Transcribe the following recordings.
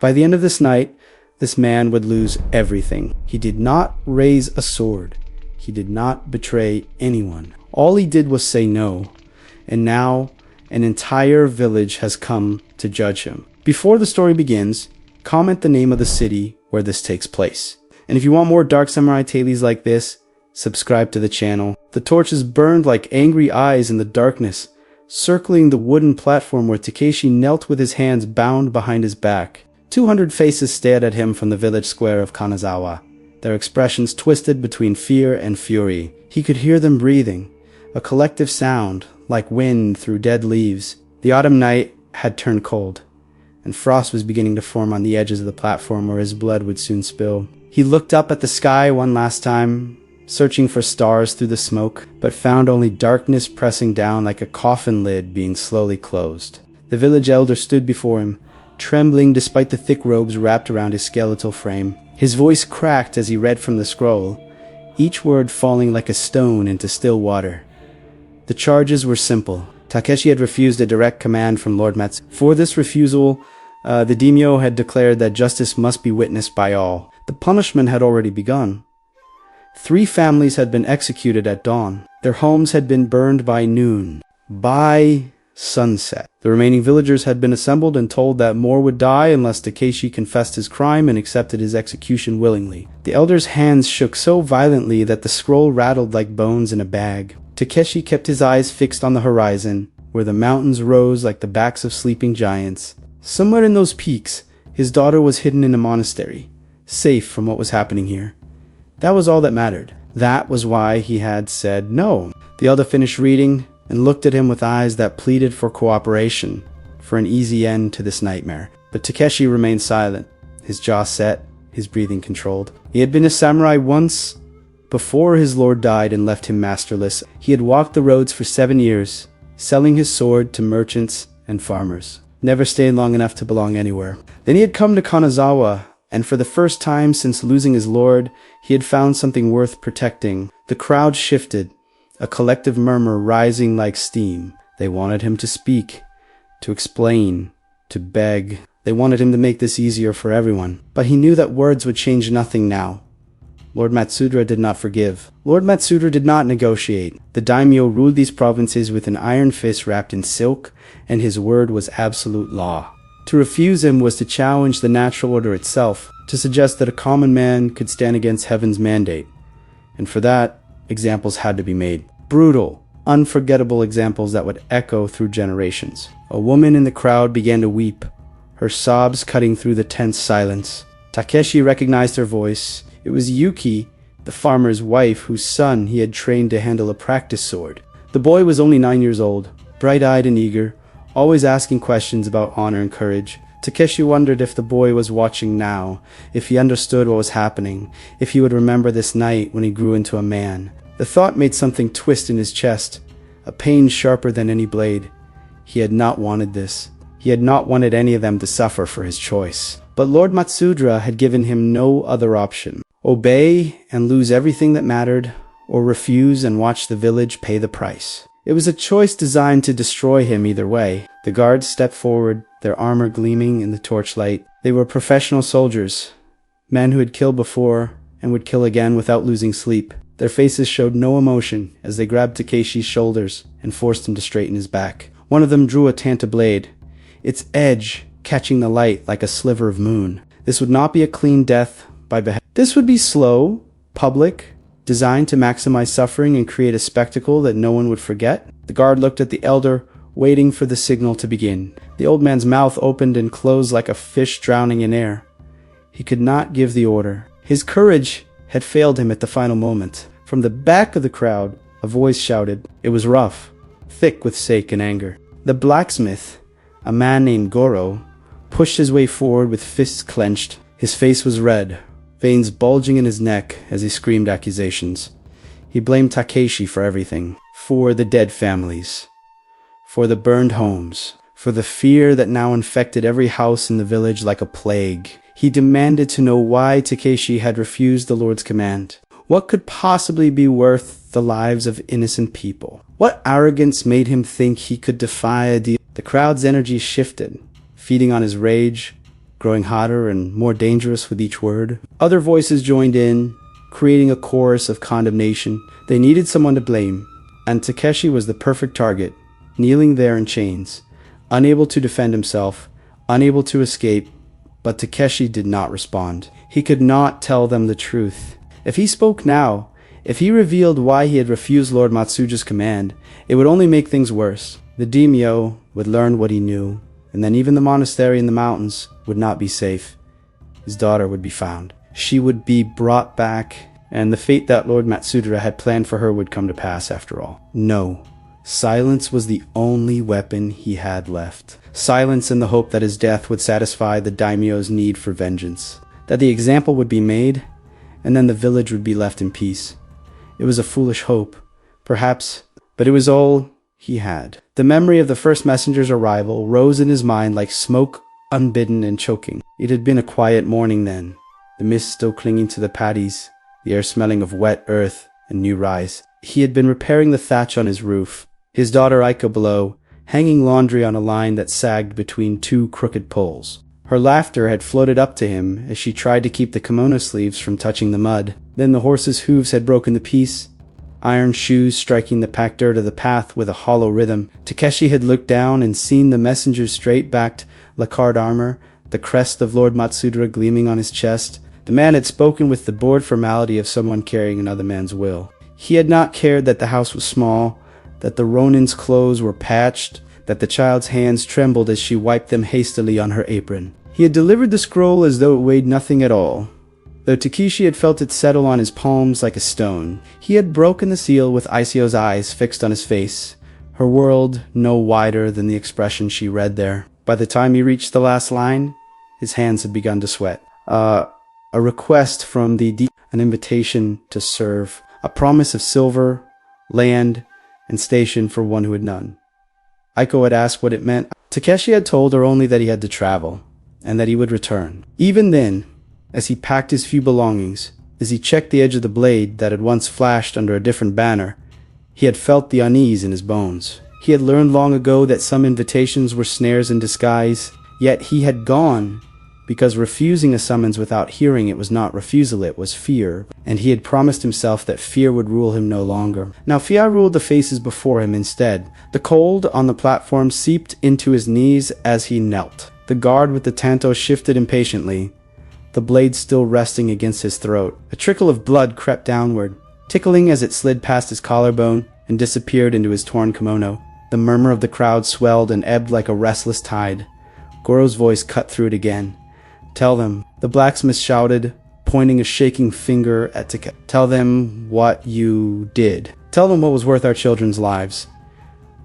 By the end of this night, this man would lose everything. He did not raise a sword. He did not betray anyone. All he did was say no. And now, an entire village has come to judge him. Before the story begins, comment the name of the city where this takes place. And if you want more Dark Samurai tales like this, subscribe to the channel. The torches burned like angry eyes in the darkness, circling the wooden platform where Takeshi knelt with his hands bound behind his back. 200 faces stared at him from the village square of Kanazawa, their expressions twisted between fear and fury. He could hear them breathing, a collective sound like wind through dead leaves. The autumn night had turned cold, and frost was beginning to form on the edges of the platform where his blood would soon spill. He looked up at the sky one last time, searching for stars through the smoke, but found only darkness pressing down like a coffin lid being slowly closed. The village elder stood before him, trembling despite the thick robes wrapped around his skeletal frame. His voice cracked as he read from the scroll, each word falling like a stone into still water. The charges were simple. Takeshi had refused a direct command from Lord Matsu. For this refusal, the Daimyo had declared that justice must be witnessed by all. The punishment had already begun. 3 families had been executed at dawn. Their homes had been burned by noon. By sunset, the remaining villagers had been assembled and told that more would die unless Takeshi confessed his crime and accepted his execution willingly. The elder's hands shook so violently that the scroll rattled like bones in a bag. Takeshi kept his eyes fixed on the horizon, where the mountains rose like the backs of sleeping giants. Somewhere in those peaks, his daughter was hidden in a monastery, safe from what was happening here. That was all that mattered. That was why he had said no. The elder finished reading and looked at him with eyes that pleaded for cooperation, for an easy end to this nightmare. But Takeshi remained silent, his jaw set, his breathing controlled. He had been a samurai once, before his lord died and left him masterless. He had walked the roads for 7 years, selling his sword to merchants and farmers. Never stayed long enough to belong anywhere. Then he had come to Kanazawa, and for the first time since losing his lord, he had found something worth protecting. The crowd shifted, a collective murmur rising like steam. They wanted him to speak, to explain, to beg. They wanted him to make this easier for everyone. But he knew that words would change nothing now. Lord Matsudra did not forgive. Lord Matsudra did not negotiate. The Daimyo ruled these provinces with an iron fist wrapped in silk, and his word was absolute law. To refuse him was to challenge the natural order itself, to suggest that a common man could stand against heaven's mandate. And for that, examples had to be made. Brutal, unforgettable examples that would echo through generations. A woman in the crowd began to weep, her sobs cutting through the tense silence. Takeshi recognized her voice. It was Yuki, the farmer's wife whose son he had trained to handle a practice sword. The boy was only 9 years old, bright-eyed and eager, always asking questions about honor and courage. Takeshi wondered if the boy was watching now, if he understood what was happening, if he would remember this night when he grew into a man. The thought made something twist in his chest, a pain sharper than any blade. He had not wanted this. He had not wanted any of them to suffer for his choice. But Lord Matsudra had given him no other option. Obey and lose everything that mattered, or refuse and watch the village pay the price. It was a choice designed to destroy him either way. The guards stepped forward, their armor gleaming in the torchlight. They were professional soldiers, men who had killed before and would kill again without losing sleep. Their faces showed no emotion as they grabbed Takeshi's shoulders and forced him to straighten his back. One of them drew a tanta blade, its edge catching the light like a sliver of moon. This would not be a clean death by beheading. This would be slow, public, designed to maximize suffering and create a spectacle that no one would forget. The guard looked at the elder, waiting for the signal to begin. The old man's mouth opened and closed like a fish drowning in air. He could not give the order. His courage had failed him at the final moment. From the back of the crowd, a voice shouted. It was rough, thick with sake and anger. The blacksmith, a man named Goro, pushed his way forward with fists clenched. His face was red, veins bulging in his neck as he screamed accusations. He blamed Takeshi for everything, for the dead families, for the burned homes, for the fear that now infected every house in the village like a plague. He demanded to know why Takeshi had refused the Lord's command. What could possibly be worth the lives of innocent people? What arrogance made him think he could defy a deal? The crowd's energy shifted, feeding on his rage, growing hotter and more dangerous with each word. Other voices joined in, creating a chorus of condemnation. They needed someone to blame, and Takeshi was the perfect target, kneeling there in chains, unable to defend himself, unable to escape. But Takeshi did not respond. He could not tell them the truth. If he spoke now, if he revealed why he had refused Lord Matsuda's command, it would only make things worse. The Daimyo would learn what he knew, and then even the monastery in the mountains would not be safe. His daughter would be found. She would be brought back, and the fate that Lord Matsuda had planned for her would come to pass after all. No. Silence was the only weapon he had left. Silence in the hope that his death would satisfy the daimyo's need for vengeance. That the example would be made, and then the village would be left in peace. It was a foolish hope, perhaps, but it was all he had. The memory of the first messenger's arrival rose in his mind like smoke unbidden and choking. It had been a quiet morning then, the mist still clinging to the patties, the air smelling of wet earth and new rice. He had been repairing the thatch on his roof, his daughter Aiko below, hanging laundry on a line that sagged between two crooked poles. Her laughter had floated up to him as she tried to keep the kimono sleeves from touching the mud. Then the horse's hooves had broken the peace, iron shoes striking the packed dirt of the path with a hollow rhythm. Takeshi had looked down and seen the messenger's straight-backed lacquered armor, the crest of Lord Matsuda gleaming on his chest. The man had spoken with the bored formality of someone carrying another man's will. He had not cared that the house was small, that the Ronin's clothes were patched, that the child's hands trembled as she wiped them hastily on her apron. He had delivered the scroll as though it weighed nothing at all, though Takeshi had felt it settle on his palms like a stone. He had broken the seal with Isio's eyes fixed on his face, her world no wider than the expression she read there. By the time he reached the last line, his hands had begun to sweat. A request from the deep, an invitation to serve, a promise of silver, land, and station for one who had none. Aiko had asked what it meant. Takeshi had told her only that he had to travel, and that he would return. Even then, as he packed his few belongings, as he checked the edge of the blade that had once flashed under a different banner, he had felt the unease in his bones. He had learned long ago that some invitations were snares in disguise, yet he had gone because refusing a summons without hearing it was not refusal, it was fear, and he had promised himself that fear would rule him no longer. Now fear ruled the faces before him instead. The cold on the platform seeped into his knees as he knelt. The guard with the tanto shifted impatiently, the blade still resting against his throat. A trickle of blood crept downward, tickling as it slid past his collarbone and disappeared into his torn kimono. The murmur of the crowd swelled and ebbed like a restless tide. Goro's voice cut through it again. "Tell them," the blacksmith shouted, pointing a shaking finger at Takeshi. "Tell them what you did. Tell them what was worth our children's lives."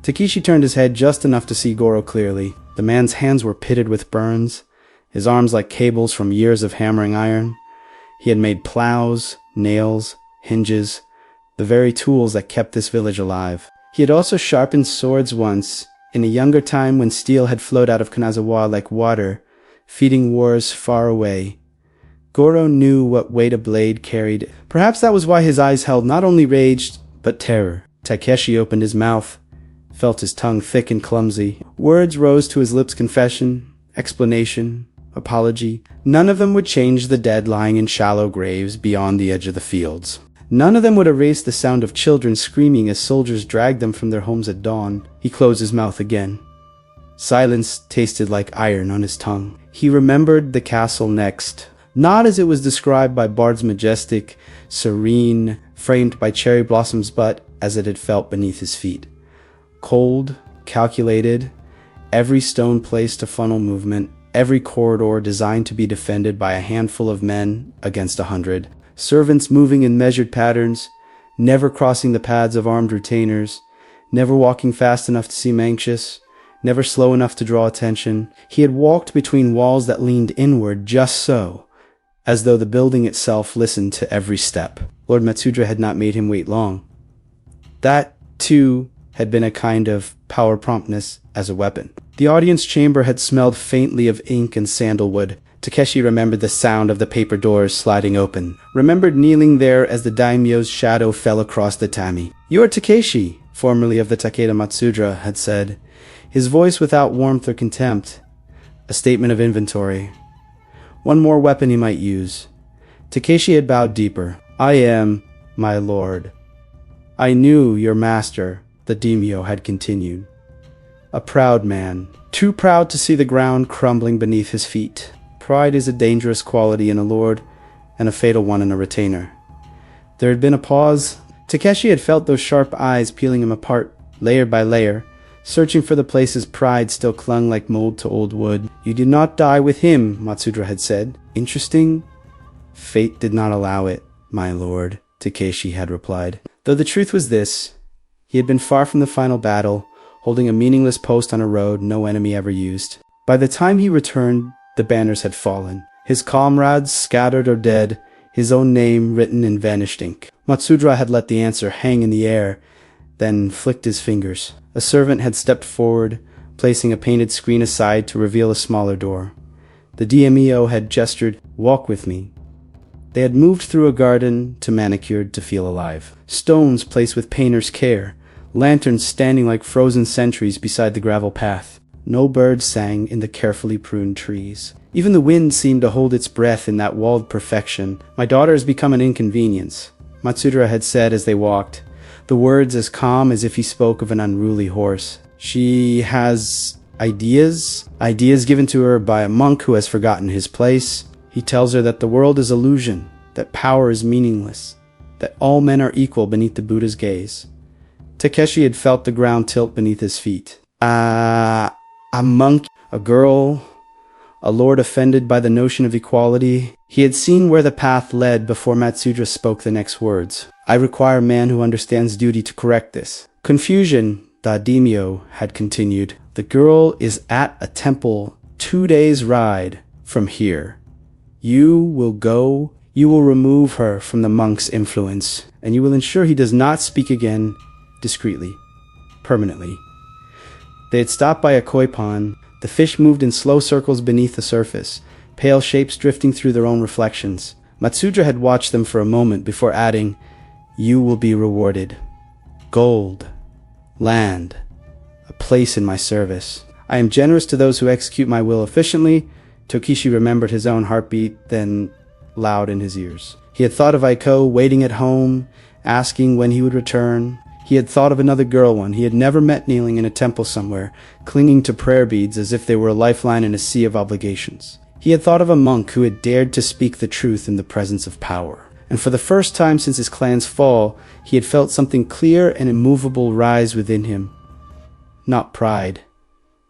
Takeshi turned his head just enough to see Goro clearly. The man's hands were pitted with burns, his arms like cables from years of hammering iron. He had made plows, nails, hinges, the very tools that kept this village alive. He had also sharpened swords once, in a younger time when steel had flowed out of Kanazawa like water, feeding wars far away. Goro knew what weight a blade carried. Perhaps that was why his eyes held not only rage, but terror. Takeshi opened his mouth, felt his tongue thick and clumsy. Words rose to his lips: confession, explanation, apology. None of them would change the dead lying in shallow graves beyond the edge of the fields. None of them would erase the sound of children screaming as soldiers dragged them from their homes at dawn. He closed his mouth again. Silence tasted like iron on his tongue. He remembered the castle next, not as it was described by bards, majestic, serene, framed by cherry blossoms, but as it had felt beneath his feet. Cold, calculated, every stone placed to funnel movement, every corridor designed to be defended by a handful of men against 100, servants moving in measured patterns, never crossing the paths of armed retainers, never walking fast enough to seem anxious, never slow enough to draw attention. He had walked between walls that leaned inward just so, as though the building itself listened to every step. Lord Matsuda had not made him wait long. That, too, had been a kind of power promptness as a weapon. The audience chamber had smelled faintly of ink and sandalwood. Takeshi remembered the sound of the paper doors sliding open, remembered kneeling there as the daimyo's shadow fell across the tatami. "You are Takeshi," formerly of the Takeda Matsuda, had said, his voice without warmth or contempt, a statement of inventory. one more weapon he might use. Takeshi had bowed deeper. I am, my lord. I knew your master, the Daimyo had continued. A proud man, too proud to see the ground crumbling beneath his feet. Pride is a dangerous quality in a lord, and a fatal one in a retainer. There had been a pause. Takeshi had felt those sharp eyes peeling him apart, layer by layer, searching for the places pride still clung like mold to old wood. You did not die with him, Matsuda had said. Interesting. Fate did not allow it, my lord, Takeshi had replied. Though the truth was this, he had been far from the final battle, holding a meaningless post on a road no enemy ever used. By the time he returned, the banners had fallen. His comrades scattered or dead, his own name written in vanished ink. Matsudra had let the answer hang in the air, then flicked his fingers. A servant had stepped forward, placing a painted screen aside to reveal a smaller door. The Daimyo had gestured, "Walk with me." They had moved through a garden to manicured to feel alive. Stones placed with painter's care, lanterns standing like frozen sentries beside the gravel path. No birds sang in the carefully pruned trees. Even the wind seemed to hold its breath in that walled perfection. My daughter has become an inconvenience, Matsudra had said as they walked, the words as calm as if he spoke of an unruly horse. She has ideas given to her by a monk who has forgotten his place. He tells her that the world is illusion, that power is meaningless, that all men are equal beneath the Buddha's gaze. Takeshi had felt the ground tilt beneath his feet. A monk, a girl, a lord offended by the notion of equality. He had seen where the path led before Matsudra spoke the next words. I require a man who understands duty to correct this. Confusion, the Daimyo had continued. The girl is at a temple 2 days' ride from here. You will remove her from the monk's influence, and you will ensure he does not speak again discreetly, permanently. They had stopped by a koi pond. The fish moved in slow circles beneath the surface, pale shapes drifting through their own reflections. Matsudra had watched them for a moment before adding, You will be rewarded. Gold, land, a place in my service. I am generous to those who execute my will efficiently. Tokishi remembered his own heartbeat, then loud in his ears. He had thought of Aiko waiting at home, asking when he would return. He had thought of another girl one he had never met kneeling in a temple somewhere, clinging to prayer beads as if they were a lifeline in a sea of obligations. He had thought of a monk who had dared to speak the truth in the presence of power. And for the first time since his clan's fall, he had felt something clear and immovable rise within him. Not pride,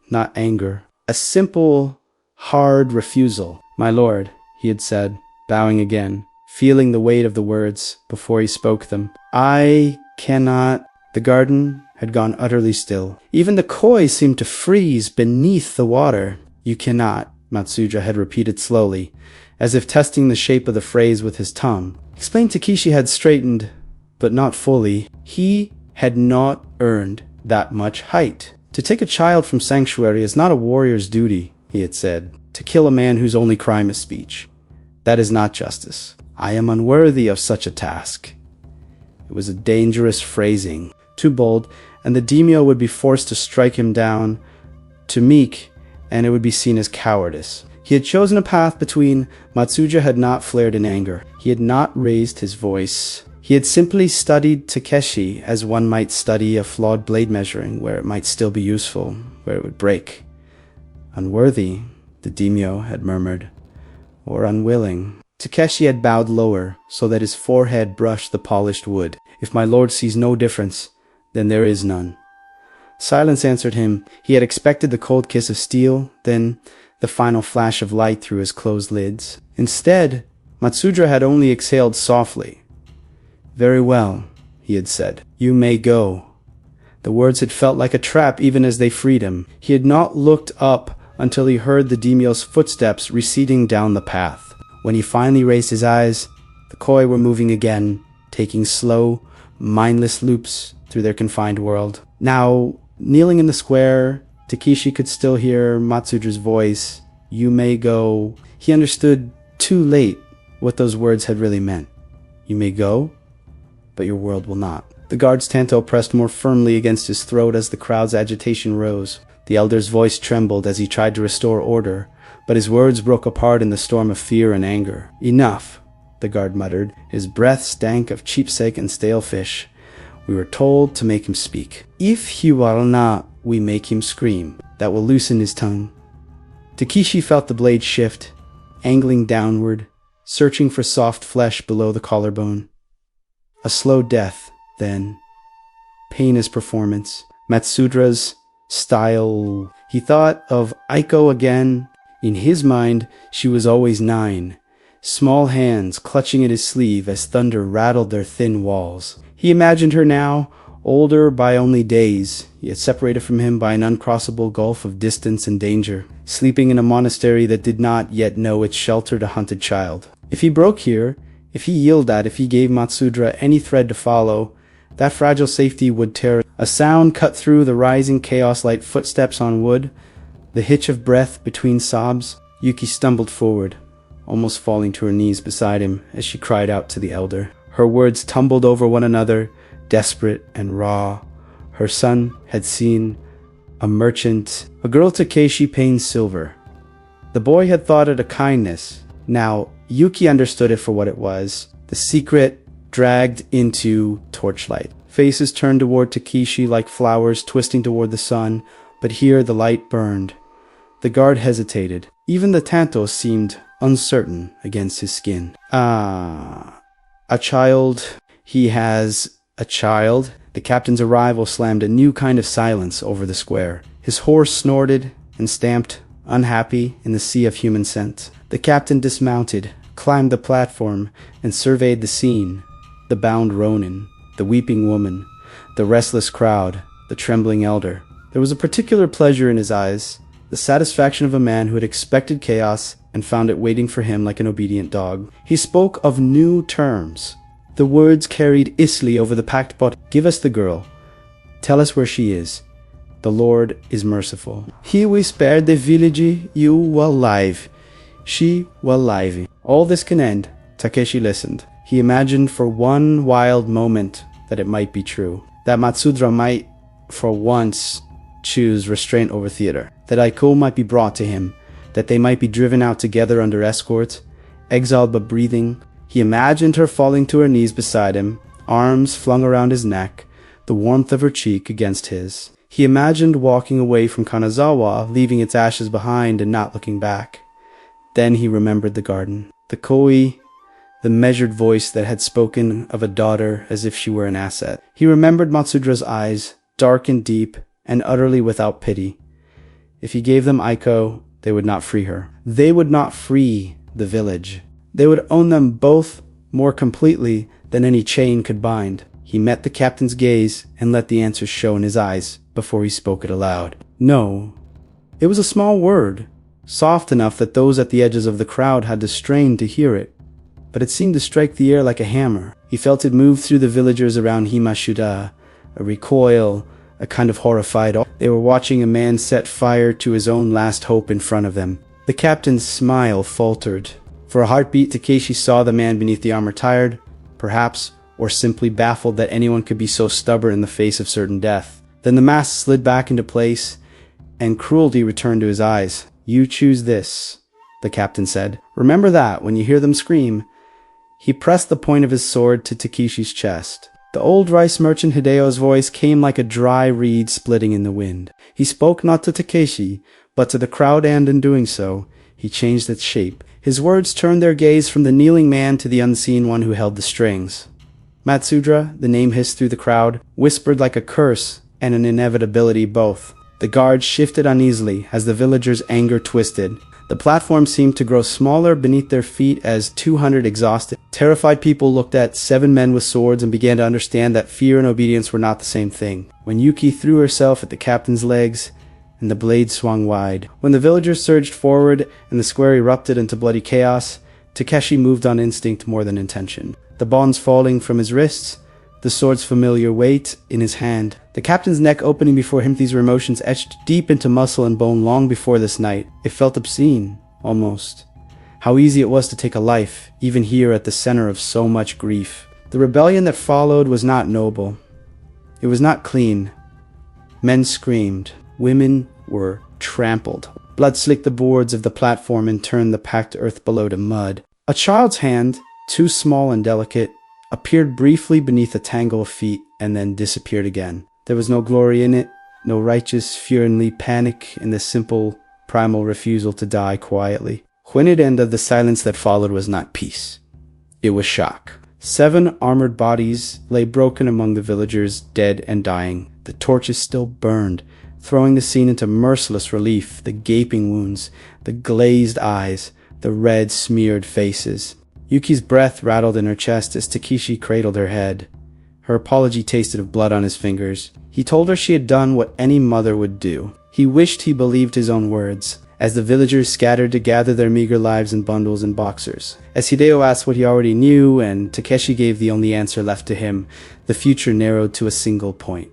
not anger. A simple, hard refusal. My lord, he had said, bowing again, feeling the weight of the words before he spoke them. I cannot. The garden had gone utterly still. Even the koi seemed to freeze beneath the water. You cannot, Matsudra had repeated slowly, as if testing the shape of the phrase with his tongue. Explained Takeshi had straightened, but not fully. He had not earned that much height. To take a child from sanctuary is not a warrior's duty, he had said. To kill a man whose only crime is speech. That is not justice. I am unworthy of such a task. It was a dangerous phrasing, too bold, and the Daimyo would be forced to strike him down, too meek, and it would be seen as cowardice. He had chosen a path between. Matsudra had not flared in anger. He had not raised his voice. He had simply studied Takeshi as one might study a flawed blade measuring, where it might still be useful, where it would break. Unworthy, the Daimyo had murmured, or unwilling. Takeshi had bowed lower, so that his forehead brushed the polished wood. If my lord sees no difference, then there is none. Silence answered him. He had expected the cold kiss of steel, then the final flash of light through his closed lids. Instead, Matsudra had only exhaled softly. Very well, he had said. You may go. The words had felt like a trap even as they freed him. He had not looked up until he heard the Daimyo's footsteps receding down the path. When he finally raised his eyes, the koi were moving again, taking slow, mindless loops through their confined world. Now, kneeling in the square, Takeshi could still hear Matsudra's voice. You may go. He understood too late what those words had really meant. You may go, but your world will not. The guard's tanto pressed more firmly against his throat as the crowd's agitation rose. The elder's voice trembled as he tried to restore order, but his words broke apart in the storm of fear and anger. "Enough," the guard muttered. His breath stank of cheapsake and stale fish. "We were told to make him speak. If he will not, we make him scream. That will loosen his tongue." Takeshi felt the blade shift, angling downward, searching for soft flesh below the collarbone. A slow death, then. Painless performance. Matsudra's style. He thought of Aiko again. In his mind, she was always 9. Small hands clutching at his sleeve as thunder rattled their thin walls. He imagined her now, older by only days, yet separated from him by an uncrossable gulf of distance and danger, sleeping in a monastery that did not yet know its sheltered a hunted child. If he broke here, if he yielded, if he gave Matsudra any thread to follow, that fragile safety would tear. A sound cut through the rising chaos like footsteps on wood, the hitch of breath between sobs. Yuki stumbled forward, almost falling to her knees beside him as she cried out to the elder. Her words tumbled over one another, desperate and raw. Her son had seen a merchant, a girl Takeshi paid silver. The boy had thought it a kindness. Now, Yuki understood it for what it was. The secret dragged into torchlight. Faces turned toward Takeshi like flowers twisting toward the sun, but here the light burned. The guard hesitated. Even the tanto seemed uncertain against his skin. A child. He has a child. The captain's arrival slammed a new kind of silence over the square. His horse snorted and stamped, unhappy in the sea of human scent. The captain dismounted, climbed the platform, and surveyed the scene. The bound Ronin, the weeping woman, the restless crowd, the trembling elder. There was a particular pleasure in his eyes, the satisfaction of a man who had expected chaos and found it waiting for him like an obedient dog. He spoke of new terms. The words carried easily over the packed body. "Give us the girl. Tell us where she is. The Lord is merciful. He will spare the village you will live. She will live." All this can end. Takeshi listened. He imagined for one wild moment that it might be true. That Matsudra might, for once, choose restraint over theater. That Aiko might be brought to him. That they might be driven out together under escort, exiled but breathing. He imagined her falling to her knees beside him, arms flung around his neck, the warmth of her cheek against his. He imagined walking away from Kanazawa, leaving its ashes behind and not looking back. Then he remembered the garden. The koi, the measured voice that had spoken of a daughter as if she were an asset. He remembered Matsudra's eyes, dark and deep, and utterly without pity. If he gave them Aiko, they would not free her. They would not free the village. They would own them both more completely than any chain could bind. He met the captain's gaze and let the answer show in his eyes before he spoke it aloud. No. It was a small word, soft enough that those at the edges of the crowd had to strain to hear it. But it seemed to strike the air like a hammer. He felt it move through the villagers around Himashuda, a recoil, a kind of horrified awe. They were watching a man set fire to his own last hope in front of them. The captain's smile faltered. For a heartbeat, Takeshi saw the man beneath the armor tired, perhaps, or simply baffled that anyone could be so stubborn in the face of certain death. Then the mask slid back into place, and cruelty returned to his eyes. "You choose this," the captain said. "Remember that when you hear them scream." He pressed the point of his sword to Takeshi's chest. The old rice merchant Hideo's voice came like a dry reed splitting in the wind. He spoke not to Takeshi, but to the crowd, and in doing so, he changed its shape. His words turned their gaze from the kneeling man to the unseen one who held the strings. Matsudra, the name hissed through the crowd, whispered like a curse and an inevitability both. The guards shifted uneasily as the villagers' anger twisted. The platform seemed to grow smaller beneath their feet as 200 exhausted, terrified people looked at 7 men with swords and began to understand that fear and obedience were not the same thing. When Yuki threw herself at the captain's legs, and the blade swung wide. When the villagers surged forward and the square erupted into bloody chaos, Takeshi moved on instinct more than intention. The bonds falling from his wrists, the sword's familiar weight in his hand. The captain's neck opening before him, these were emotions etched deep into muscle and bone long before this night. It felt obscene, almost. How easy it was to take a life, even here at the center of so much grief. The rebellion that followed was not noble. It was not clean. Men screamed. Women were trampled. Blood slicked the boards of the platform and turned the packed earth below to mud. A child's hand, too small and delicate, appeared briefly beneath a tangle of feet and then disappeared again. There was no glory in it, no righteous, fury panic in the simple, primal refusal to die quietly. When it ended, the silence that followed was not peace. It was shock. 7 armored bodies lay broken among the villagers, dead and dying. The torches still burned, throwing the scene into merciless relief. The gaping wounds, the glazed eyes, the red smeared faces. Yuki's breath rattled in her chest as Takeshi cradled her head. Her apology tasted of blood on his fingers. He told her she had done what any mother would do. He wished he believed his own words, as the villagers scattered to gather their meager lives in bundles and boxers. As Hideo asked what he already knew, and Takeshi gave the only answer left to him, the future narrowed to a single point.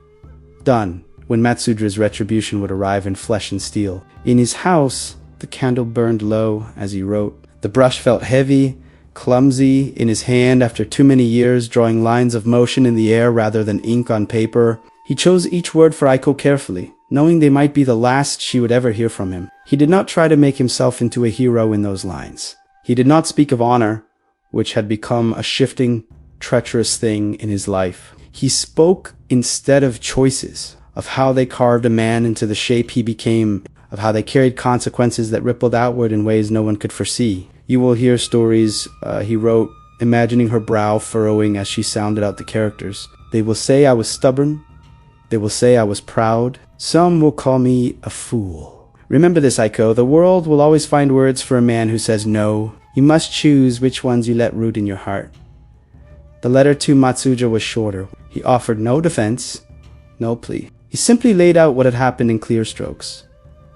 Done, when Matsudra's retribution would arrive in flesh and steel. In his house, the candle burned low as he wrote. The brush felt heavy, clumsy in his hand after too many years drawing lines of motion in the air rather than ink on paper. He chose each word for Aiko carefully, knowing they might be the last she would ever hear from him. He did not try to make himself into a hero in those lines. He did not speak of honor, which had become a shifting, treacherous thing in his life. He spoke instead of choices, of how they carved a man into the shape he became, of how they carried consequences that rippled outward in ways no one could foresee. You will hear stories, he wrote, imagining her brow furrowing as she sounded out the characters. They will say I was stubborn. They will say I was proud. Some will call me a fool. Remember this, Aiko. The world will always find words for a man who says no. You must choose which ones you let root in your heart. The letter to Matsudra was shorter. He offered no defense, no plea. He simply laid out what had happened in clear strokes.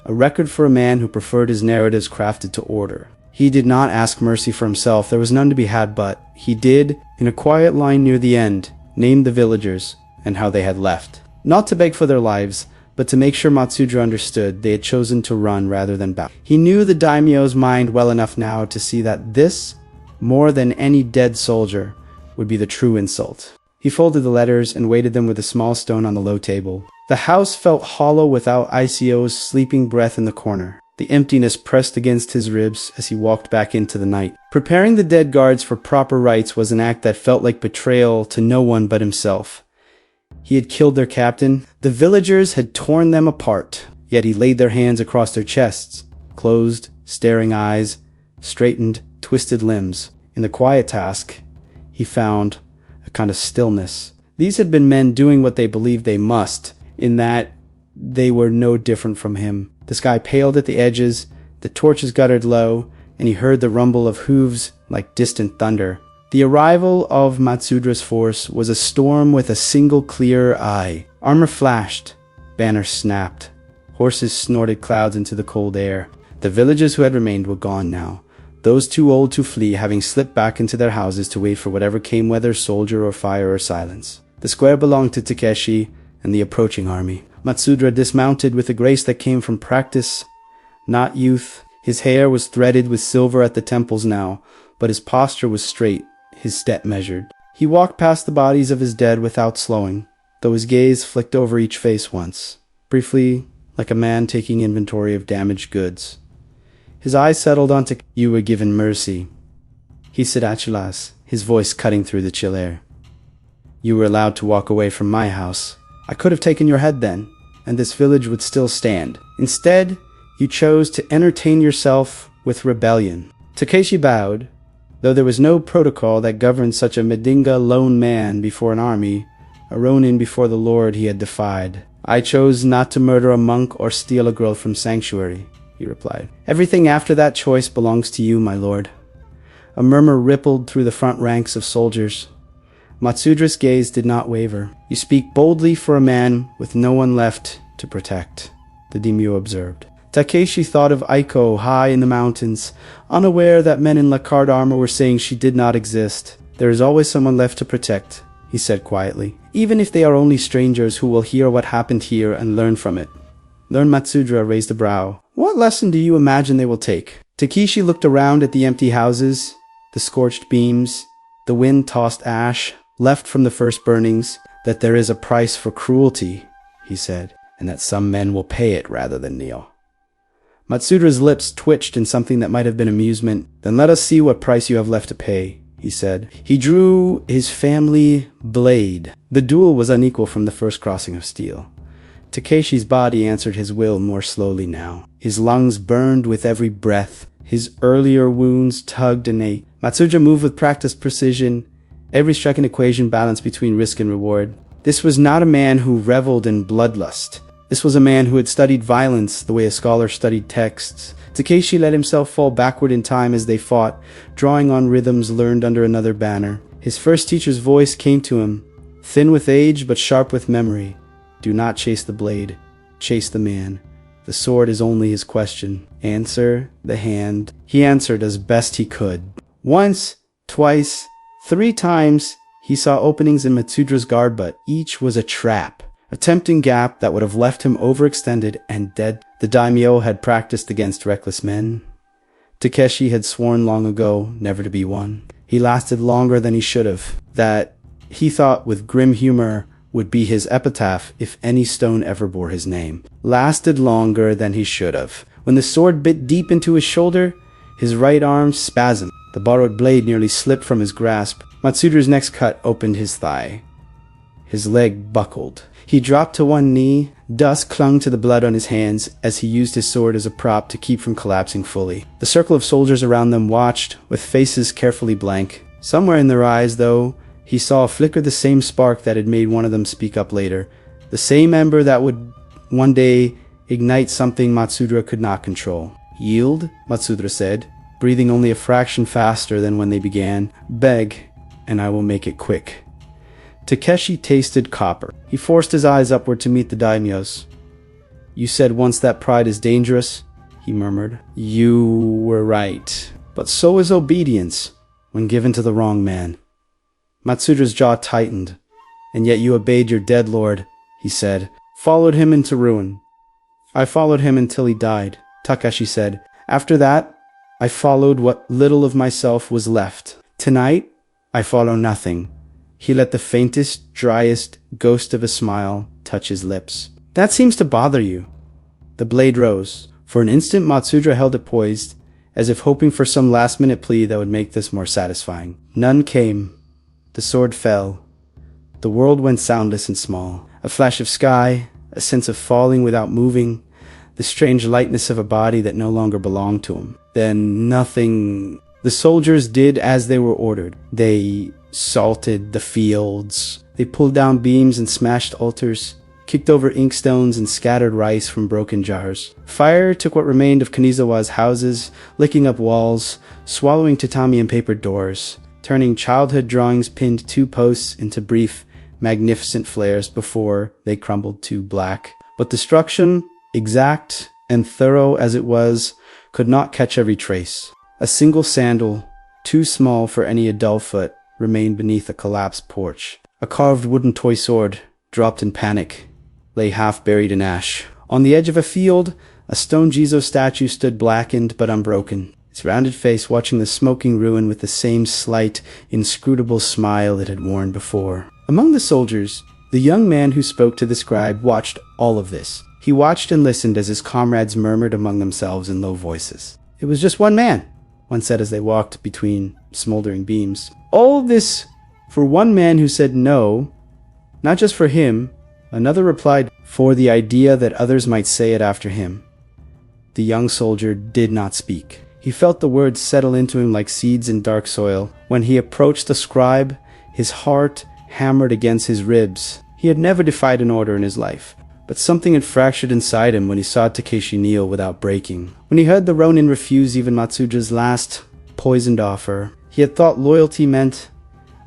A record for a man who preferred his narratives crafted to order. He did not ask mercy for himself. There was none to be had, but he did, in a quiet line near the end, name the villagers and how they had left. Not to beg for their lives, but to make sure Matsudra understood they had chosen to run rather than battle. He knew the daimyo's mind well enough now to see that this, more than any dead soldier, would be the true insult. He folded the letters and weighted them with a small stone on the low table. The house felt hollow without ICO's sleeping breath in the corner. The emptiness pressed against his ribs as he walked back into the night. Preparing the dead guards for proper rites was an act that felt like betrayal to no one but himself. He had killed their captain. The villagers had torn them apart, yet he laid their hands across their chests, closed, staring eyes, straightened, twisted limbs. In the quiet task, he found a kind of stillness. These had been men doing what they believed they must, in that they were no different from him. The sky paled at the edges, the torches guttered low, and he heard the rumble of hooves like distant thunder. The arrival of Matsudra's force was a storm with a single clear eye. Armor flashed, banners snapped, horses snorted clouds into the cold air. The villagers who had remained were gone now, those too old to flee having slipped back into their houses to wait for whatever came, whether soldier or fire or silence. The square belonged to Takeshi and the approaching army. Matsudra dismounted with a grace that came from practice, not youth. His hair was threaded with silver at the temples now, but his posture was straight, his step measured. He walked past the bodies of his dead without slowing, though his gaze flicked over each face once, briefly, like a man taking inventory of damaged goods. His eyes settled onto "You were given mercy," he said Achilas, his voice cutting through the chill air. "You were allowed to walk away from my house. I could have taken your head then, and this village would still stand. Instead, you chose to entertain yourself with rebellion." Takeshi bowed, though there was no protocol that governed such a Medinga lone man before an army, a Ronin before the Lord he had defied. "I chose not to murder a monk or steal a girl from sanctuary," he replied. "Everything after that choice belongs to you, my lord." A murmur rippled through the front ranks of soldiers. Matsudra's gaze did not waver. "You speak boldly for a man with no one left to protect," the Daimyo observed. Takeshi thought of Aiko high in the mountains, unaware that men in lacquered armor were saying she did not exist. "There is always someone left to protect," he said quietly, "even if they are only strangers who will hear what happened here and learn from it." Learn? Matsudra raised a brow. "What lesson do you imagine they will take?" Takeshi looked around at the empty houses, the scorched beams, the wind-tossed ash left from the first burnings. "That there is a price for cruelty," he said, "and that some men will pay it rather than kneel." Matsudra's lips twitched in something that might have been amusement. "Then let us see what price you have left to pay," he said. He drew his family blade. The duel was unequal from the first crossing of steel. Takeshi's body answered his will more slowly now. His lungs burned with every breath. His earlier wounds tugged and ate. Matsudra moved with practiced precision, every strike an equation balanced between risk and reward. This was not a man who reveled in bloodlust. This was a man who had studied violence the way a scholar studied texts. Takeshi let himself fall backward in time as they fought, drawing on rhythms learned under another banner. His first teacher's voice came to him, thin with age but sharp with memory. "Do not chase the blade, chase the man. The sword is only his question. Answer the hand." He answered as best he could. Once, twice, 3 times, he saw openings in Matsudra's guard, but each was a trap, a tempting gap that would have left him overextended and dead. The Daimyo had practiced against reckless men. Takeshi had sworn long ago never to be one. He lasted longer than he should have. That, he thought with grim humor, would be his epitaph if any stone ever bore his name. Lasted longer than he should have. When the sword bit deep into his shoulder, his right arm spasmed. The borrowed blade nearly slipped from his grasp. Matsudra's next cut opened his thigh. His leg buckled. He dropped to one knee. Dust clung to the blood on his hands as he used his sword as a prop to keep from collapsing fully. The circle of soldiers around them watched, with faces carefully blank. Somewhere in their eyes, though, he saw flicker the same spark that had made one of them speak up later. The same ember that would one day ignite something Matsudra could not control. "Yield," Matsudra said, breathing only a fraction faster than when they began. "Beg, and I will make it quick." Takeshi tasted copper. He forced his eyes upward to meet the daimyo's. "You said once that pride is dangerous," he murmured. "You were right. But so is obedience, when given to the wrong man." Matsudra's jaw tightened. "And yet you obeyed your dead lord," he said. "Followed him into ruin." "I followed him until he died," Takeshi said. "After that, I followed what little of myself was left. Tonight, I follow nothing." He let the faintest, driest ghost of a smile touch his lips. "That seems to bother you." The blade rose. For an instant, Matsudra held it poised, as if hoping for some last-minute plea that would make this more satisfying. None came. The sword fell. The world went soundless and small. A flash of sky, a sense of falling without moving, the strange lightness of a body that no longer belonged to him. Then nothing. The soldiers did as they were ordered. They salted the fields. They pulled down beams and smashed altars, kicked over inkstones and scattered rice from broken jars. Fire took what remained of Kanizawa's houses, licking up walls, swallowing tatami and papered doors, turning childhood drawings pinned 2 posts into brief, magnificent flares before they crumbled to black. But destruction, exact and thorough as it was, could not catch every trace. A single sandal, too small for any adult foot, remained beneath a collapsed porch. A carved wooden toy sword, dropped in panic, lay half buried in ash. On the edge of a field, a stone Jizo statue stood blackened but unbroken, its rounded face watching the smoking ruin with the same slight, inscrutable smile it had worn before. Among the soldiers, the young man who spoke to the scribe watched all of this. He watched and listened as his comrades murmured among themselves in low voices. "It was just one man," one said as they walked between smoldering beams. "All this for one man who said no, not just for him," another replied, "for the idea that others might say it after him." The young soldier did not speak. He felt the words settle into him like seeds in dark soil. When he approached the scribe, his heart hammered against his ribs. He had never defied an order in his life, but something had fractured inside him when he saw Takeshi kneel without breaking. When he heard the Ronin refuse even Matsudra's last poisoned offer, he had thought loyalty meant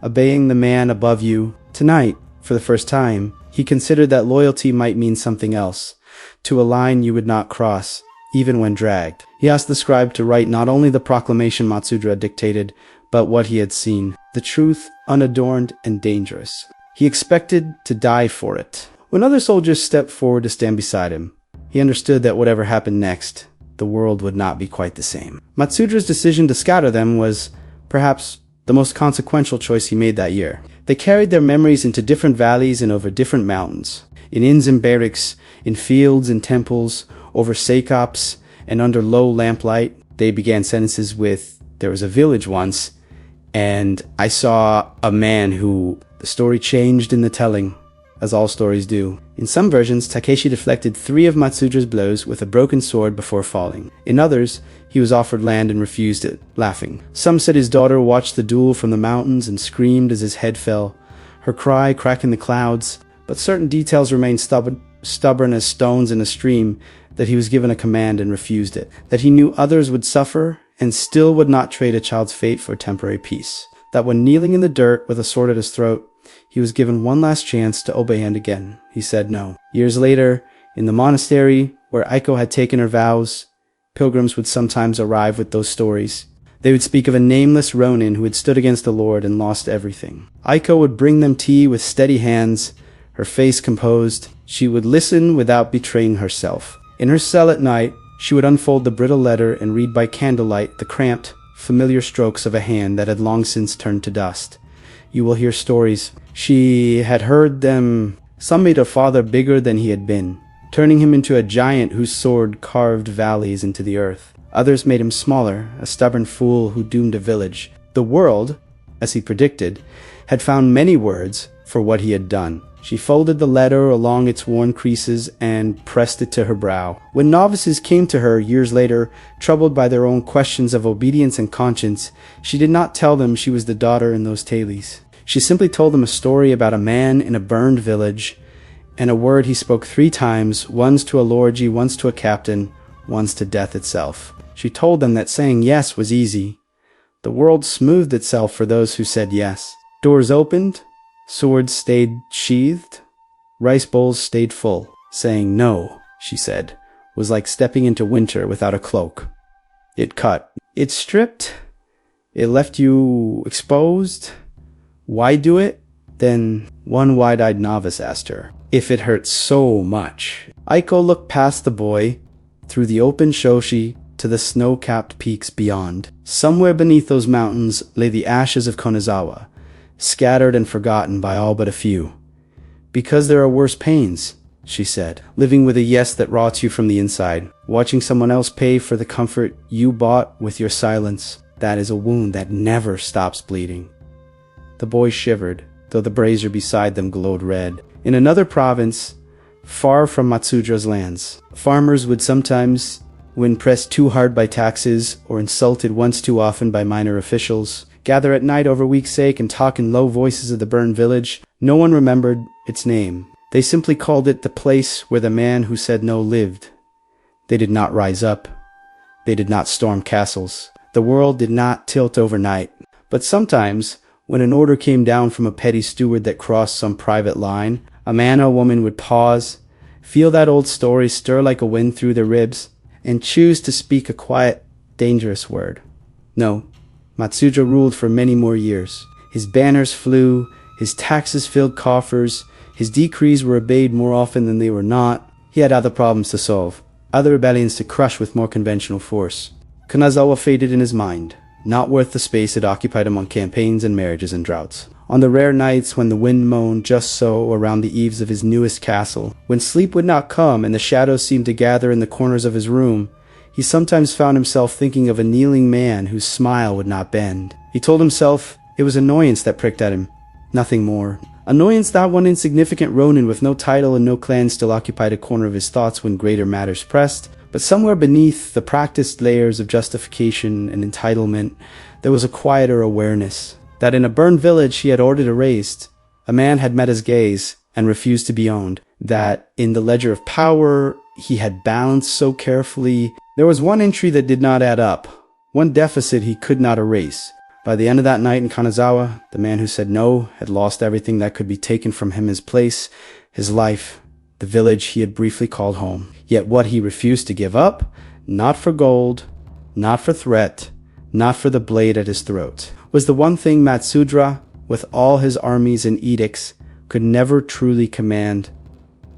obeying the man above you. Tonight, for the first time, he considered that loyalty might mean something else, to a line you would not cross, even when dragged. He asked the scribe to write not only the proclamation Matsudra dictated, but what he had seen, the truth unadorned and dangerous. He expected to die for it. When other soldiers stepped forward to stand beside him, he understood that whatever happened next, the world would not be quite the same. Matsudra's decision to scatter them was, perhaps, the most consequential choice he made that year. They carried their memories into different valleys and over different mountains, in inns and barracks, in fields and temples, over seikops and under low lamplight, they began sentences with, "There was a village once, and I saw a man who..." The story changed in the telling, as all stories do. In some versions, Takeshi deflected 3 of Matsudra's blows with a broken sword before falling. In others, he was offered land and refused it, laughing. Some said his daughter watched the duel from the mountains and screamed as his head fell, her cry cracking the clouds, but certain details remained stubborn as stones in a stream, that he was given a command and refused it, that he knew others would suffer and still would not trade a child's fate for temporary peace, that when kneeling in the dirt with a sword at his throat, he was given one last chance to obey and again he said no. Years later, in the monastery where Aiko had taken her vows, pilgrims would sometimes arrive with those stories. They would speak of a nameless Ronin who had stood against the Lord and lost everything. Aiko would bring them tea with steady hands, her face composed. She would listen without betraying herself. In her cell at night, she would unfold the brittle letter and read by candlelight the cramped, familiar strokes of a hand that had long since turned to dust. You will hear stories. She had heard them. Some made her father bigger than he had been, turning him into a giant whose sword carved valleys into the earth. Others made him smaller, a stubborn fool who doomed a village. The world, as he predicted, had found many words for what he had done. She folded the letter along its worn creases and pressed it to her brow. When novices came to her years later, troubled by their own questions of obedience and conscience, she did not tell them she was the daughter in those tales. She simply told them a story about a man in a burned village, and a word he spoke 3 times, once to a lorgy, once to a captain, once to death itself. She told them that saying yes was easy. The world smoothed itself for those who said yes. Doors opened, swords stayed sheathed, rice bowls stayed full. Saying no, she said, was like stepping into winter without a cloak. It cut. It stripped. It left you exposed. Why do it? Then one wide-eyed novice asked her if it hurt so much. Aiko looked past the boy, through the open shoshi, to the snow-capped peaks beyond. Somewhere beneath those mountains lay the ashes of Konezawa, scattered and forgotten by all but a few. Because there are worse pains, she said, living with a yes that rots you from the inside, watching someone else pay for the comfort you bought with your silence. That is a wound that never stops bleeding. The boy shivered, though the brazier beside them glowed red. In another province, far from Matsudra's lands, farmers would sometimes, when pressed too hard by taxes or insulted once too often by minor officials, gather at night over week's sake and talk in low voices of the burned village. No one remembered its name. They simply called it the place where the man who said no lived. They did not rise up. They did not storm castles. The world did not tilt overnight. But sometimes, when an order came down from a petty steward that crossed some private line, a man or woman would pause, feel that old story stir like a wind through their ribs, and choose to speak a quiet, dangerous word. No, Matsudra ruled for many more years. His banners flew, his taxes filled coffers, his decrees were obeyed more often than they were not. He had other problems to solve, other rebellions to crush with more conventional force. Kanazawa faded in his mind, not worth the space it occupied among campaigns and marriages and droughts. On the rare nights when the wind moaned just so around the eaves of his newest castle, when sleep would not come and the shadows seemed to gather in the corners of his room, he sometimes found himself thinking of a kneeling man whose smile would not bend. He told himself it was annoyance that pricked at him, nothing more. Annoyance that one insignificant Ronin with no title and no clan still occupied a corner of his thoughts when greater matters pressed. But somewhere beneath the practiced layers of justification and entitlement, there was a quieter awareness that in a burned village he had ordered erased, a man had met his gaze and refused to be owned, that in the ledger of power he had balanced so carefully, there was one entry that did not add up, one deficit he could not erase. By the end of that night in Kanazawa, the man who said no had lost everything that could be taken from him: his place, his life, the village he had briefly called home. Yet what he refused to give up, not for gold, not for threat, not for the blade at his throat, was the one thing Matsudra, with all his armies and edicts, could never truly command: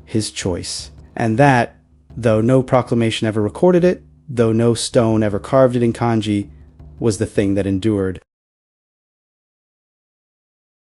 his choice. And that, though no proclamation ever recorded it, though no stone ever carved it in kanji, was the thing that endured.